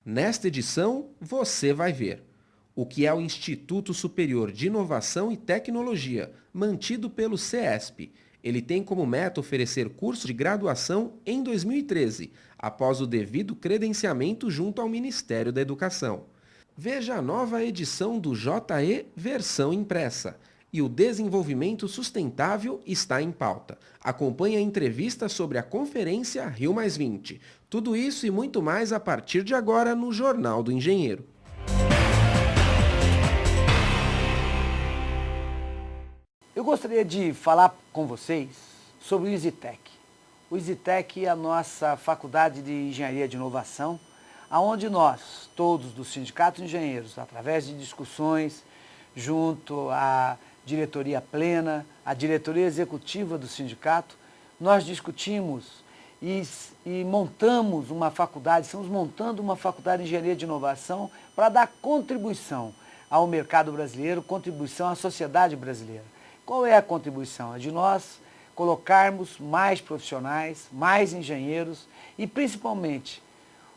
Nesta edição, você vai ver o que é o Instituto Superior de Inovação e Tecnologia, mantido pelo CESP. Ele tem como meta oferecer curso de graduação em 2013, após o devido credenciamento junto ao Ministério da Educação. Veja a nova edição do JE versão impressa. E o desenvolvimento sustentável está em pauta. Acompanhe a entrevista sobre a conferência Rio+20. Tudo isso e muito mais a partir de agora no Jornal do Engenheiro. Eu gostaria de falar com vocês sobre o EasyTech. O EasyTech é a nossa faculdade de engenharia de inovação, onde nós, todos do Sindicato de Engenheiros, através de discussões junto à diretoria plena, à diretoria executiva do sindicato, nós discutimos e montamos uma faculdade, estamos montando uma faculdade de engenharia de inovação para dar contribuição ao mercado brasileiro, contribuição à sociedade brasileira. Qual é a contribuição? É de nós colocarmos mais profissionais, mais engenheiros e principalmente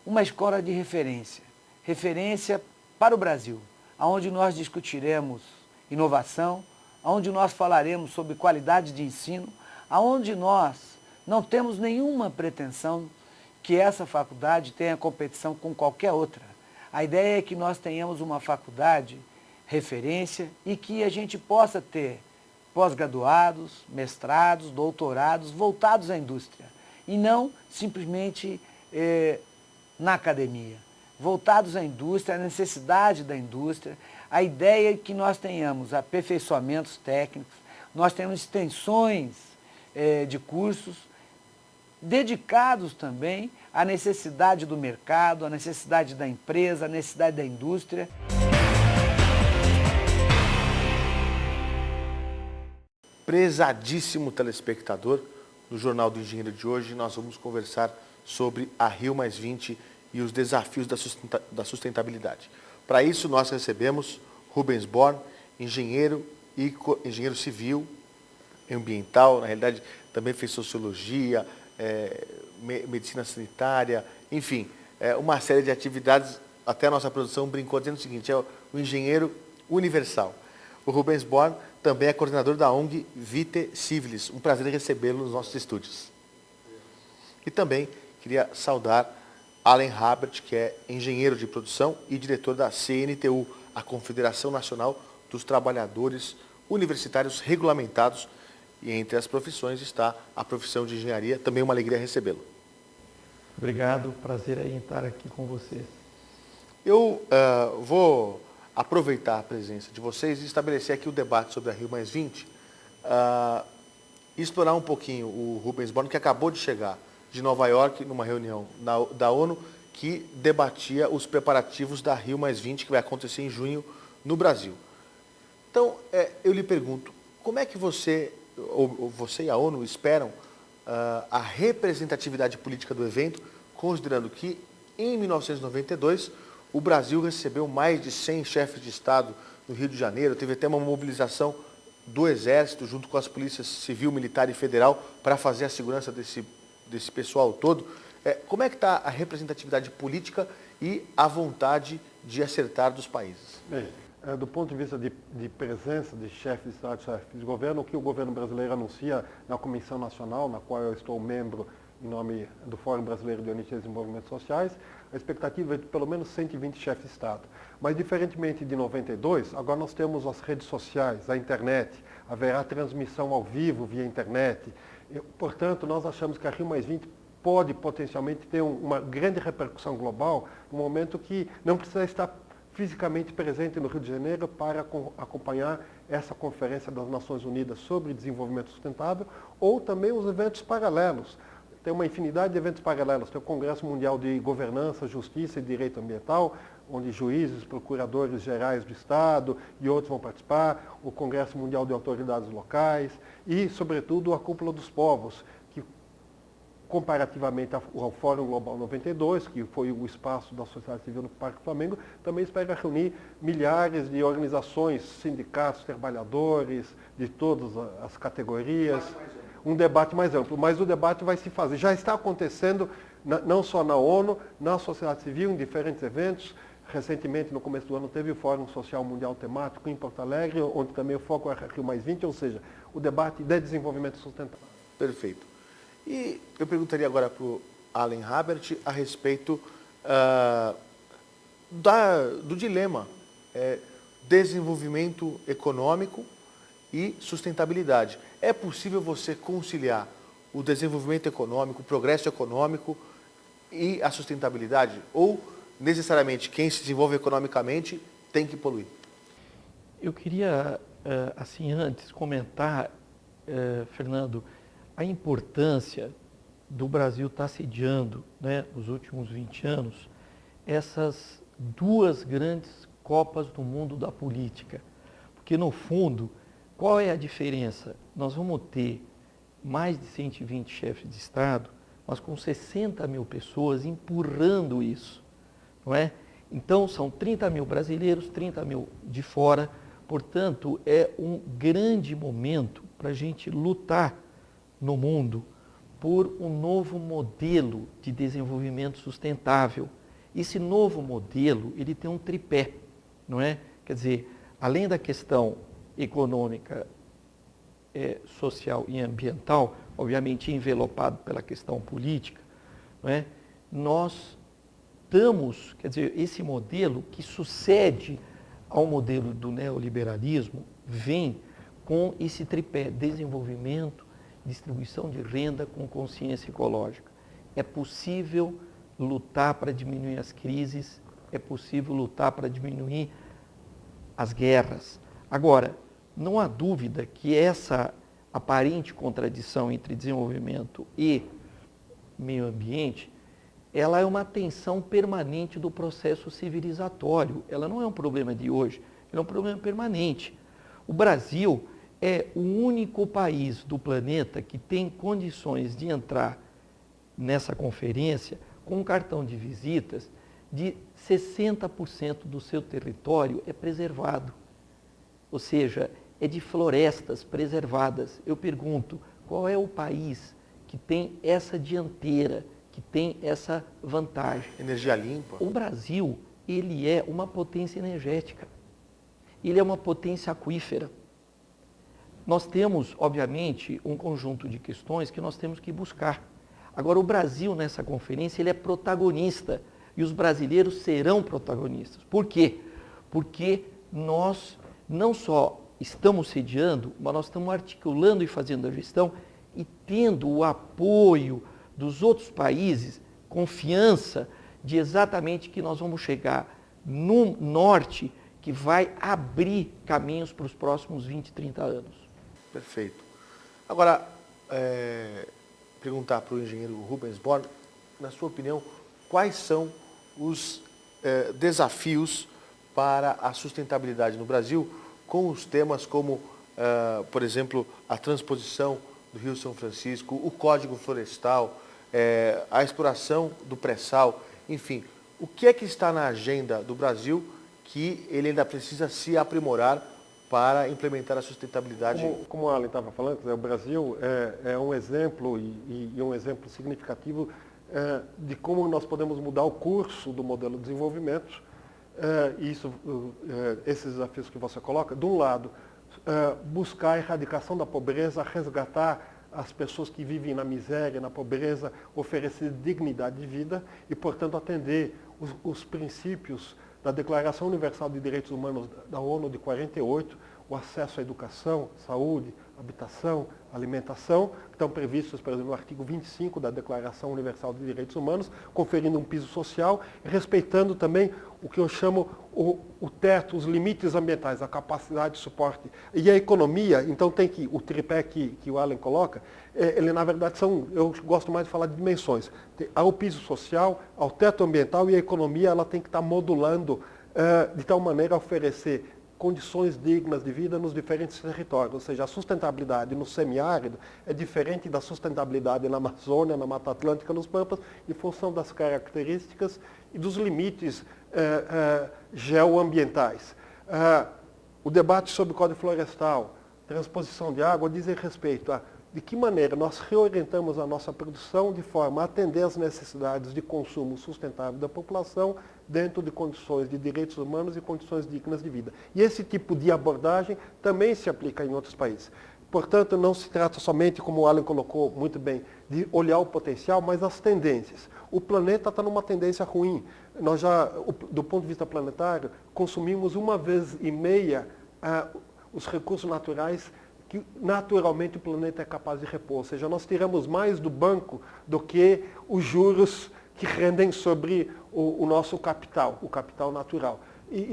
uma escola de referência, referência para o Brasil, onde nós discutiremos inovação, onde nós falaremos sobre qualidade de ensino, onde nós não temos nenhuma pretensão que essa faculdade tenha competição com qualquer outra. A ideia é que nós tenhamos uma faculdade referência e que a gente possa ter pós-graduados, mestrados, doutorados voltados à indústria e não simplesmente na academia, voltados à indústria, à necessidade da indústria. A ideia é que nós tenhamos aperfeiçoamentos técnicos, nós temos extensões de cursos dedicados também à necessidade do mercado, à necessidade da empresa, à necessidade da indústria. Prezadíssimo telespectador do Jornal do Engenheiro de hoje, nós vamos conversar sobre a Rio+20 e os desafios da sustentabilidade. Para isso, nós recebemos Rubens Born, engenheiro civil, ambiental, na realidade também fez sociologia, medicina sanitária, enfim, uma série de atividades. Até a nossa produção brincou dizendo o seguinte, é o engenheiro universal. O Rubens Born também é coordenador da ONG Vitae Civilis. Um prazer recebê-lo nos nossos estúdios. E também queria saudar Allen Habert, que é engenheiro de produção e diretor da CNTU, a Confederação Nacional dos Trabalhadores Universitários Regulamentados. E entre as profissões está a profissão de engenharia. Também uma alegria recebê-lo. Obrigado, prazer em estar aqui com vocês. Eu vou aproveitar a presença de vocês e estabelecer aqui o debate sobre a Rio+20 e explorar um pouquinho o Rubens Born, que acabou de chegar de Nova York, numa reunião da ONU, que debatia os preparativos da Rio+20, que vai acontecer em junho no Brasil. Então, eu lhe pergunto, como é que você e a ONU esperam a representatividade política do evento, considerando que, em 1992, o Brasil recebeu mais de 100 chefes de Estado no Rio de Janeiro, teve até uma mobilização do Exército, junto com as polícias civil, militar e federal, para fazer a segurança desse pessoal todo. Como é que está a representatividade política e a vontade de acertar dos países? Bem, do ponto de vista de presença de chefes de Estado e chefes de governo, o que o governo brasileiro anuncia na Comissão Nacional, na qual eu estou membro em nome do Fórum Brasileiro de ONGs e Movimentos Sociais, a expectativa é de pelo menos 120 chefes de Estado. Mas, diferentemente de 92, agora nós temos as redes sociais, a internet, haverá transmissão ao vivo via internet. Portanto, nós achamos que a Rio+20 pode potencialmente ter uma grande repercussão global, no momento que não precisa estar fisicamente presente no Rio de Janeiro para acompanhar essa Conferência das Nações Unidas sobre Desenvolvimento Sustentável, ou também os eventos paralelos. Tem uma infinidade de eventos paralelos. Tem o Congresso Mundial de Governança, Justiça e Direito Ambiental, onde juízes, procuradores gerais do Estado e outros vão participar, o Congresso Mundial de Autoridades Locais e, sobretudo, a Cúpula dos Povos, que, comparativamente ao Fórum Global 92, que foi o espaço da sociedade civil no Parque Flamengo, também espera reunir milhares de organizações, sindicatos, trabalhadores, de todas as categorias. Um debate mais amplo, mas o debate vai se fazer. Já está acontecendo não só na ONU, na sociedade civil, em diferentes eventos. Recentemente, no começo do ano, teve o Fórum Social Mundial Temático em Porto Alegre, onde também o foco é Rio+20, ou seja, o debate de desenvolvimento sustentável. Perfeito. E eu perguntaria agora para o Alan Habert a respeito do dilema desenvolvimento econômico e sustentabilidade. É possível você conciliar o desenvolvimento econômico, o progresso econômico e a sustentabilidade? Ou necessariamente quem se desenvolve economicamente tem que poluir? Eu queria, assim, antes comentar, Fernando, a importância do Brasil estar sediando, né, nos últimos 20 anos, essas duas grandes Copas do Mundo da política. Porque, no fundo, qual é a diferença? Nós vamos ter mais de 120 chefes de Estado, mas com 60 mil pessoas empurrando isso, não é? Então, são 30 mil brasileiros, 30 mil de fora, portanto, é um grande momento para a gente lutar no mundo por um novo modelo de desenvolvimento sustentável. Esse novo modelo, ele tem um tripé, não é? Quer dizer, além da questão econômica, social e ambiental, obviamente envelopado pela questão política, não é? Nós estamos, quer dizer, esse modelo que sucede ao modelo do neoliberalismo, vem com esse tripé: desenvolvimento, distribuição de renda com consciência ecológica. É possível lutar para diminuir as crises, é possível lutar para diminuir as guerras. Agora, não há dúvida que essa aparente contradição entre desenvolvimento e meio ambiente, ela é uma tensão permanente do processo civilizatório. Ela não é um problema de hoje, ela é um problema permanente. O Brasil é o único país do planeta que tem condições de entrar nessa conferência com um cartão de visitas de 60% do seu território é preservado. Ou seja, é de florestas preservadas. Eu pergunto, qual é o país que tem essa dianteira, que tem essa vantagem? Energia limpa. O Brasil, ele é uma potência energética. Ele é uma potência aquífera. Nós temos, obviamente, um conjunto de questões que nós temos que buscar. Agora, o Brasil, nessa conferência, ele é protagonista. E os brasileiros serão protagonistas. Por quê? Porque nós não só estamos sediando, mas nós estamos articulando e fazendo a gestão e tendo o apoio dos outros países, confiança de exatamente que nós vamos chegar num norte que vai abrir caminhos para os próximos 20, 30 anos. Perfeito. Agora, perguntar para o engenheiro Rubens Born, na sua opinião, quais são os desafios para a sustentabilidade no Brasil, com os temas como, por exemplo, a transposição do Rio São Francisco, o Código Florestal, a exploração do pré-sal, enfim, o que é que está na agenda do Brasil que ele ainda precisa se aprimorar para implementar a sustentabilidade? Como o Alan estava falando, o Brasil é um exemplo e um exemplo significativo de como nós podemos mudar o curso do modelo de desenvolvimento. Esses desafios que você coloca, de um lado, buscar a erradicação da pobreza, resgatar as pessoas que vivem na miséria, na pobreza, oferecer dignidade de vida e, portanto, atender os princípios da Declaração Universal de Direitos Humanos da ONU de 48, o acesso à educação, saúde, habitação, alimentação, que estão previstos, por exemplo, no artigo 25 da Declaração Universal de Direitos Humanos, conferindo um piso social, respeitando também o que eu chamo o teto, os limites ambientais, a capacidade de suporte. E a economia, então tem que, o tripé que o Alan coloca, ele na verdade eu gosto mais de falar de dimensões. Há o piso social, há o teto ambiental e a economia ela tem que estar modulando de tal maneira a oferecer condições dignas de vida nos diferentes territórios, ou seja, a sustentabilidade no semiárido é diferente da sustentabilidade na Amazônia, na Mata Atlântica, nos Pampas, em função das características e dos limites geoambientais. O debate sobre o Código Florestal, transposição de água, dizem respeito a de que maneira nós reorientamos a nossa produção de forma a atender às necessidades de consumo sustentável da população dentro de condições de direitos humanos e condições dignas de vida. E esse tipo de abordagem também se aplica em outros países. Portanto, não se trata somente, como o Alan colocou muito bem, de olhar o potencial, mas as tendências. O planeta está numa tendência ruim. Nós já, do ponto de vista planetário, consumimos 1,5 vezes os recursos naturais que naturalmente o planeta é capaz de repor. Ou seja, nós tiramos mais do banco do que os juros que rendem sobre o nosso capital, o capital natural.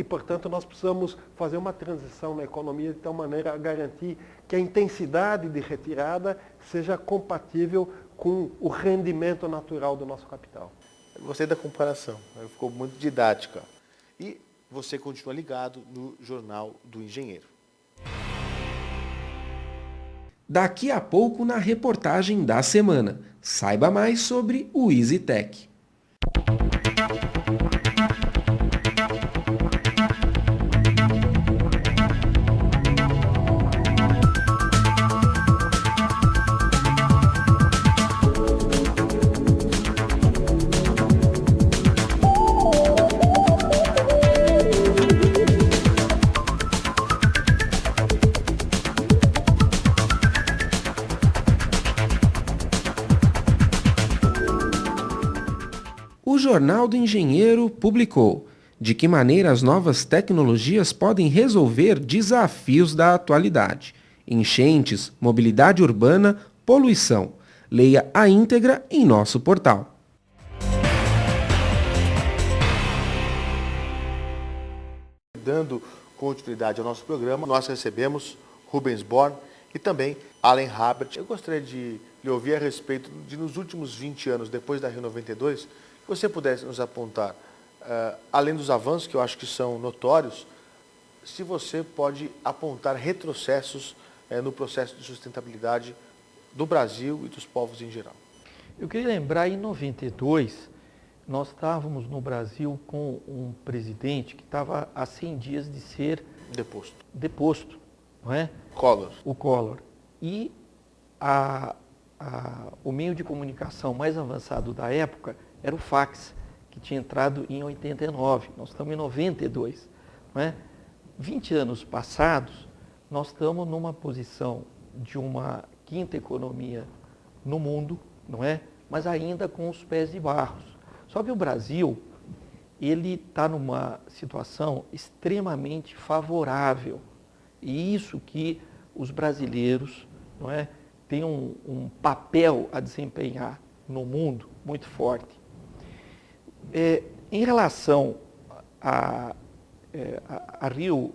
Portanto, nós precisamos fazer uma transição na economia de tal maneira a garantir que a intensidade de retirada seja compatível com o rendimento natural do nosso capital. Eu gostei da comparação, ficou muito didática. E você continua ligado no Jornal do Engenheiro. Daqui a pouco na reportagem da semana. Saiba mais sobre o EasyTech. O Jornal do Engenheiro publicou de que maneira as novas tecnologias podem resolver desafios da atualidade. Enchentes, mobilidade urbana, poluição. Leia a íntegra em nosso portal. Dando continuidade ao nosso programa, nós recebemos Rubens Born e também Alan Habert. Eu gostaria de lhe ouvir a respeito de, nos últimos 20 anos, depois da Rio 92, que você pudesse nos apontar, além dos avanços, que eu acho que são notórios, se você pode apontar retrocessos no processo de sustentabilidade do Brasil e dos povos em geral. Eu queria lembrar, em 92, nós estávamos no Brasil com um presidente que estava há 100 dias de ser deposto, não é? Collor. O Collor. E o meio de comunicação mais avançado da época era o fax, que tinha entrado em 89. Nós estamos em 92. Não é? 20 anos passados, nós estamos numa posição de uma quinta economia no mundo, não é? Mas ainda com os pés de barros. Só que o Brasil, ele está numa situação extremamente favorável. E isso que os brasileiros, não é, têm um papel a desempenhar no mundo muito forte. Em relação a Rio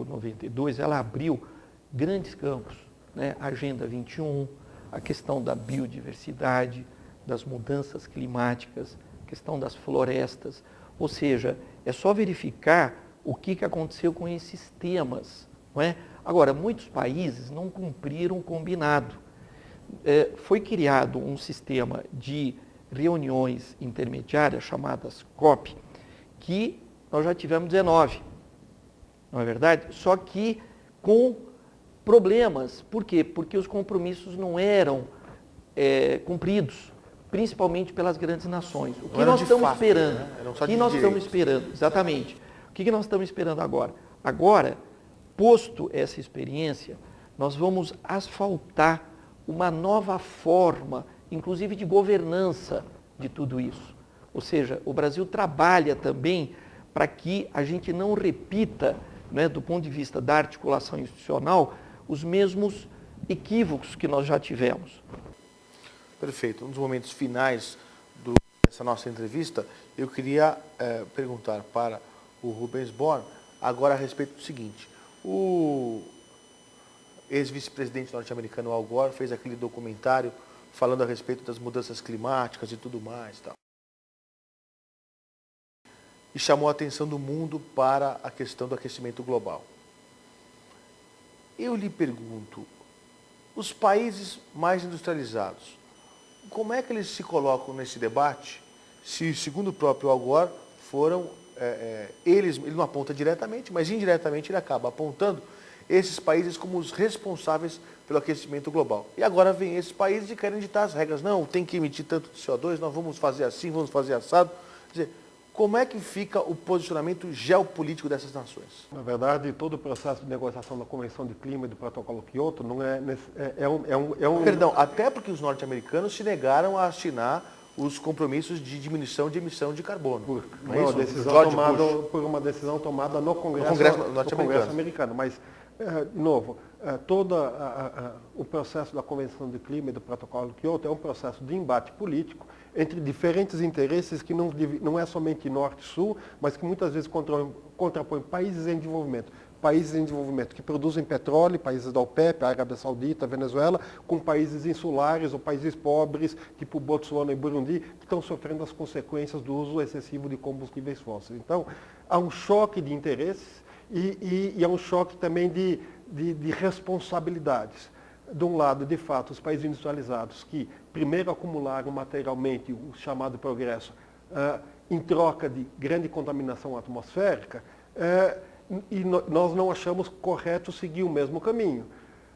92, ela abriu grandes campos, né? A Agenda 21, a questão da biodiversidade, das mudanças climáticas, a questão das florestas. Ou seja, é só verificar o que aconteceu com esses temas, não é? Agora, muitos países não cumpriram o combinado. Foi criado um sistema de reuniões intermediárias, chamadas COP, que nós já tivemos 19, não é verdade? Só que com problemas. Por quê? Porque os compromissos não eram cumpridos, principalmente pelas grandes nações. O que nós estamos esperando? O que nós estamos esperando? Exatamente. O que nós estamos esperando agora? Agora, posto essa experiência, nós vamos asfaltar uma nova forma, inclusive de governança de tudo isso. Ou seja, o Brasil trabalha também para que a gente não repita, né, do ponto de vista da articulação institucional, os mesmos equívocos que nós já tivemos. Perfeito. Um dos momentos finais dessa nossa entrevista, eu queria perguntar para o Rubens Born agora a respeito do seguinte. O ex-vice-presidente norte-americano Al Gore fez aquele documentário falando a respeito das mudanças climáticas e tudo mais. Tal. E chamou a atenção do mundo para a questão do aquecimento global. Eu lhe pergunto, os países mais industrializados, como é que eles se colocam nesse debate, se, segundo o próprio Al Gore, foram, ele não aponta diretamente, mas indiretamente ele acaba apontando esses países como os responsáveis pelo aquecimento global. E agora vem esses países e querem ditar as regras. Não, tem que emitir tanto de CO2, nós vamos fazer assim, vamos fazer assado. Quer dizer, como é que fica o posicionamento geopolítico dessas nações? Na verdade, todo o processo de negociação da Convenção de Clima e do Protocolo Kyoto não é. Perdão, até porque os norte-americanos se negaram a assinar os compromissos de diminuição de emissão de carbono. Por Não é uma isso? decisão George tomada, Bush. por uma decisão tomada no Congresso norte-americano. Congresso americano. Mas, de novo, todo o processo da Convenção de Clima e do Protocolo Kyoto é um processo de embate político entre diferentes interesses que não é somente norte e sul, mas que muitas vezes contrapõem países em desenvolvimento. Países em desenvolvimento que produzem petróleo, países da OPEP, a Arábia Saudita, a Venezuela, com países insulares ou países pobres, tipo Botsuana e Burundi, que estão sofrendo as consequências do uso excessivo de combustíveis fósseis. Então, há um choque de interesses e há um choque também de responsabilidades. De um lado, de fato, os países industrializados que primeiro acumularam materialmente o chamado progresso em troca de grande contaminação atmosférica, e nós não achamos correto seguir o mesmo caminho.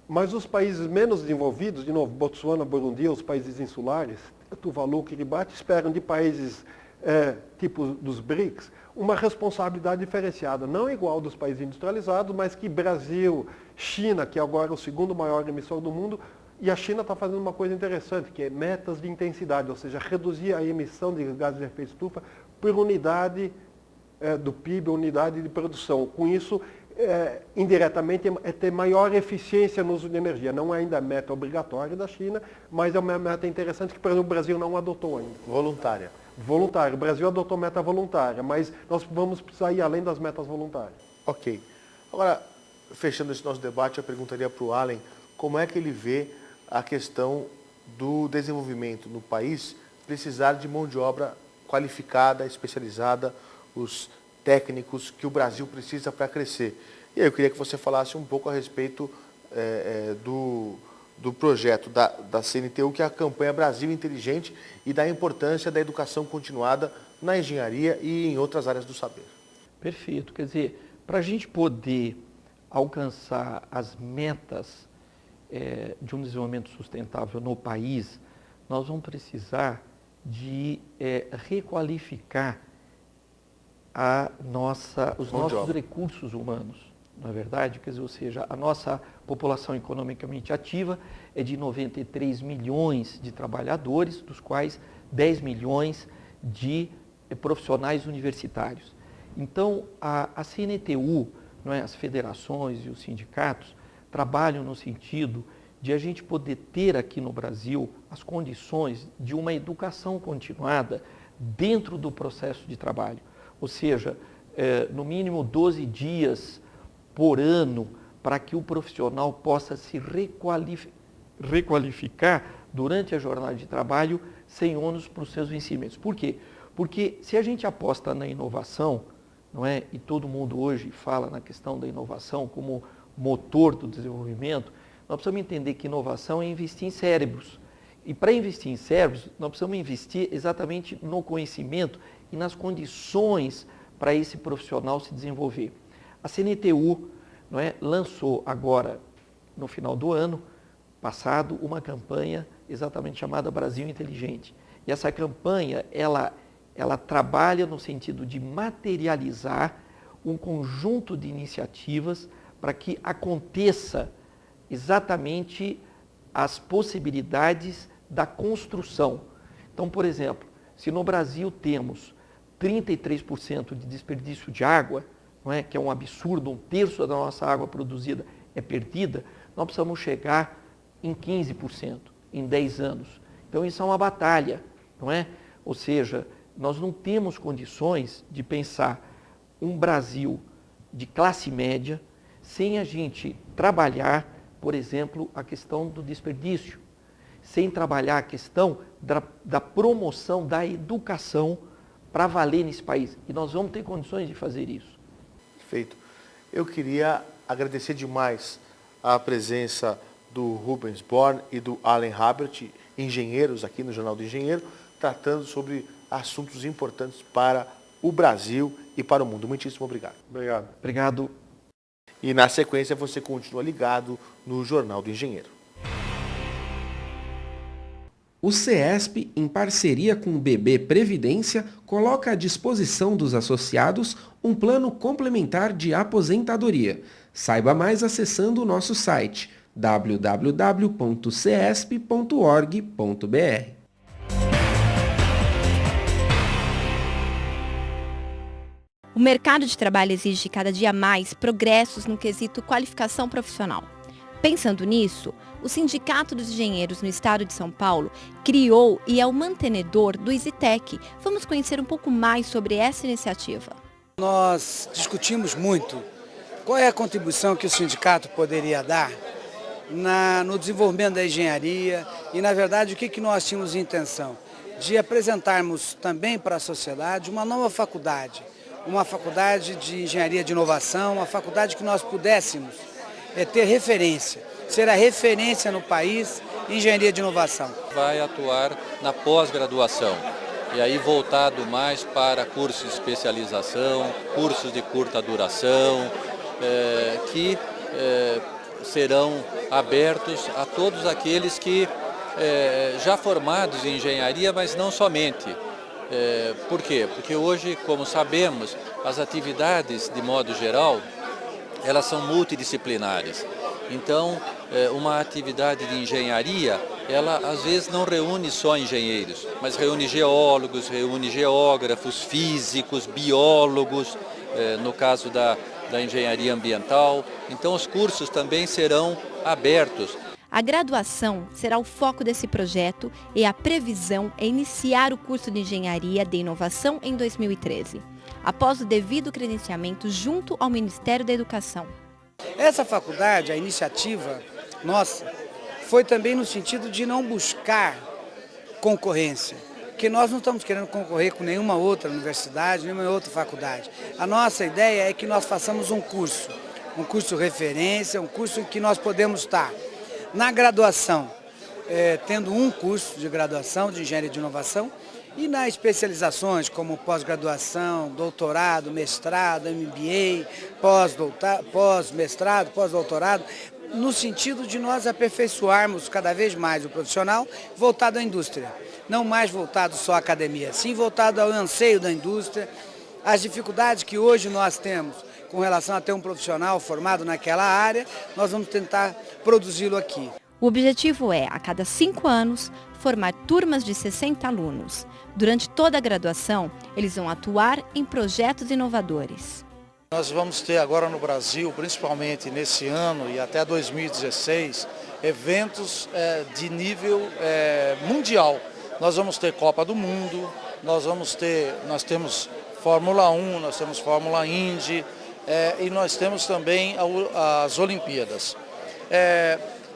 Mas os países menos desenvolvidos, de novo, Botsuana, Burundi, os países insulares, Tuvalu, Kiribati, esperam de países tipo dos BRICS uma responsabilidade diferenciada, não igual dos países industrializados, mas que Brasil, China, que agora é o segundo maior emissor do mundo, e a China está fazendo uma coisa interessante, que é metas de intensidade, ou seja, reduzir a emissão de gases de efeito estufa por unidade do PIB, unidade de produção. Com isso, indiretamente, é ter maior eficiência no uso de energia. Não é ainda a meta obrigatória da China, mas é uma meta interessante que, por exemplo, o Brasil não adotou ainda. Voluntária. Voluntária. O Brasil adotou meta voluntária, mas nós vamos precisar ir além das metas voluntárias. Ok. Agora, fechando esse nosso debate, eu perguntaria para o Allen como é que ele vê a questão do desenvolvimento no país precisar de mão de obra qualificada, especializada, os técnicos que o Brasil precisa para crescer. E aí eu queria que você falasse um pouco a respeito do projeto da CNTU, que é a campanha Brasil Inteligente, e da importância da educação continuada na engenharia e em outras áreas do saber. Perfeito. Quer dizer, para a gente poder alcançar as metas de um desenvolvimento sustentável no país, nós vamos precisar de requalificar os nossos recursos humanos, não é verdade? Quer dizer, ou seja, a nossa população economicamente ativa é de 93 milhões de trabalhadores, dos quais 10 milhões de profissionais universitários. Então, a CNTU, não é, as federações e os sindicatos, trabalham no sentido de a gente poder ter aqui no Brasil as condições de uma educação continuada dentro do processo de trabalho. Ou seja, no mínimo 12 dias por ano, para que o profissional possa se requalificar durante a jornada de trabalho sem ônus para os seus vencimentos. Por quê? Porque se a gente aposta na inovação, não é? E todo mundo hoje fala na questão da inovação como motor do desenvolvimento, nós precisamos entender que inovação é investir em cérebros. E para investir em cérebros, nós precisamos investir exatamente no conhecimento e nas condições para esse profissional se desenvolver. A CNTU, não é, lançou agora, no final do ano passado, uma campanha exatamente chamada Brasil Inteligente. E essa campanha, ela trabalha no sentido de materializar um conjunto de iniciativas para que aconteça exatamente as possibilidades da construção. Então, por exemplo, se no Brasil temos 33% de desperdício de água, não é, que é um absurdo, 1/3 da nossa água produzida é perdida, nós precisamos chegar em 15% em 10 anos. Então, isso é uma batalha, não é? Ou seja, nós não temos condições de pensar um Brasil de classe média sem a gente trabalhar, por exemplo, a questão do desperdício, sem trabalhar a questão da promoção da educação para valer nesse país. E nós vamos ter condições de fazer isso. Perfeito. Eu queria agradecer demais a presença do Rubens Born e do Allen Habert, engenheiros aqui no Jornal do Engenheiro, tratando sobre assuntos importantes para o Brasil e para o mundo. Muitíssimo obrigado. Obrigado. Obrigado. E na sequência você continua ligado no Jornal do Engenheiro. O CESP, em parceria com o BB Previdência, coloca à disposição dos associados um plano complementar de aposentadoria. Saiba mais acessando o nosso site www.cesp.org.br. O mercado de trabalho exige cada dia mais progressos no quesito qualificação profissional. Pensando nisso, o Sindicato dos Engenheiros no Estado de São Paulo criou e é o mantenedor do EasyTech. Vamos conhecer um pouco mais sobre essa iniciativa. Nós discutimos muito qual é a contribuição que o sindicato poderia dar no desenvolvimento da engenharia e, na verdade, o que nós tínhamos intenção? De apresentarmos também para a sociedade uma nova faculdade, uma faculdade de engenharia de inovação, uma faculdade que nós pudéssemos ter referência, ser a referência no país em engenharia de inovação. Vai atuar na pós-graduação, e aí voltado mais para cursos de especialização, cursos de curta duração, que serão abertos a todos aqueles que já formados em engenharia, mas não somente. Por quê? Porque hoje, como sabemos, as atividades, de modo geral, elas são multidisciplinares. Então, uma atividade de engenharia, ela às vezes não reúne só engenheiros, mas reúne geólogos, reúne geógrafos, físicos, biólogos, no caso da engenharia ambiental. Então, os cursos também serão abertos. A graduação será o foco desse projeto e a previsão é iniciar o curso de Engenharia de Inovação em 2013, após o devido credenciamento junto ao Ministério da Educação. Essa faculdade, a iniciativa nossa, foi também no sentido de não buscar concorrência, porque nós não estamos querendo concorrer com nenhuma outra universidade, nenhuma outra faculdade. A nossa ideia é que nós façamos um curso referência, um curso em que nós podemos estar na graduação, tendo um curso de graduação de engenharia de inovação, e nas especializações como pós-graduação, doutorado, mestrado, MBA, pós-mestrado, pós-doutorado, no sentido de nós aperfeiçoarmos cada vez mais o profissional voltado à indústria. Não mais voltado só à academia, sim voltado ao anseio da indústria, às dificuldades que hoje nós temos com relação a ter um profissional formado naquela área, nós vamos tentar produzi-lo aqui. O objetivo é, a cada 5 anos, formar turmas de 60 alunos. Durante toda a graduação, eles vão atuar em projetos inovadores. Nós vamos ter agora no Brasil, principalmente nesse ano e até 2016, eventos de nível mundial. Nós vamos ter Copa do Mundo, nós temos Fórmula 1, nós temos Fórmula Indy e nós temos também as Olimpíadas.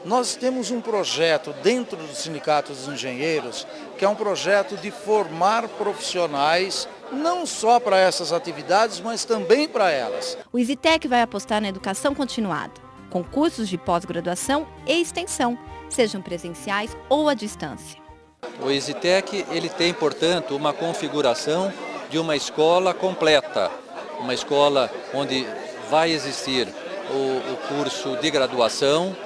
Nós temos um projeto dentro do Sindicato dos Engenheiros, que é um projeto de formar profissionais, não só para essas atividades, mas também para elas. O EasyTech vai apostar na educação continuada, com cursos de pós-graduação e extensão, sejam presenciais ou à distância. O EasyTech, ele tem, portanto, uma configuração de uma escola completa, uma escola onde vai existir o curso de graduação,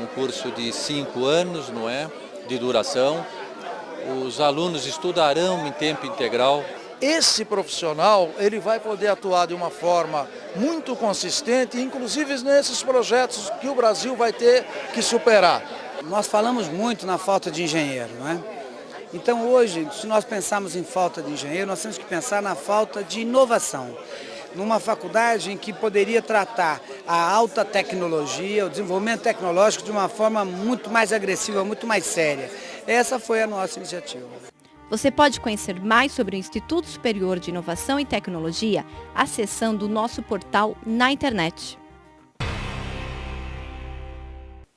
um curso de 5 anos, não é, de duração. Os alunos estudarão em tempo integral. Esse profissional, ele vai poder atuar de uma forma muito consistente, inclusive nesses projetos que o Brasil vai ter que superar. Nós falamos muito na falta de engenheiro, não é? Então hoje, se nós pensarmos em falta de engenheiro, nós temos que pensar na falta de inovação. Numa faculdade em que poderia tratar a alta tecnologia, o desenvolvimento tecnológico de uma forma muito mais agressiva, muito mais séria. Essa foi a nossa iniciativa. Você pode conhecer mais sobre o Instituto Superior de Inovação e Tecnologia acessando o nosso portal na internet.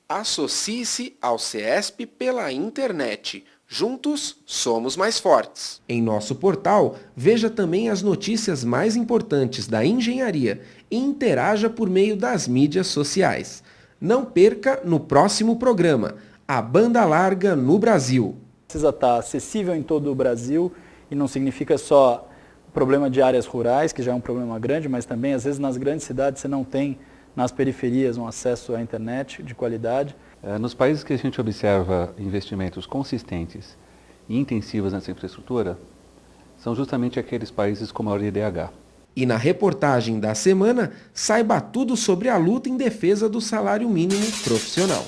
Associe-se ao CESP pela internet. Juntos, somos mais fortes. Em nosso portal, veja também as notícias mais importantes da engenharia e interaja por meio das mídias sociais. Não perca no próximo programa, a banda larga no Brasil. Precisa estar acessível em todo o Brasil e não significa só problema de áreas rurais, que já é um problema grande, mas também às vezes nas grandes cidades você não tem nas periferias um acesso à internet de qualidade. Nos países que a gente observa investimentos consistentes e intensivos nessa infraestrutura, são justamente aqueles países com maior IDH. E na reportagem da semana, saiba tudo sobre a luta em defesa do salário mínimo profissional.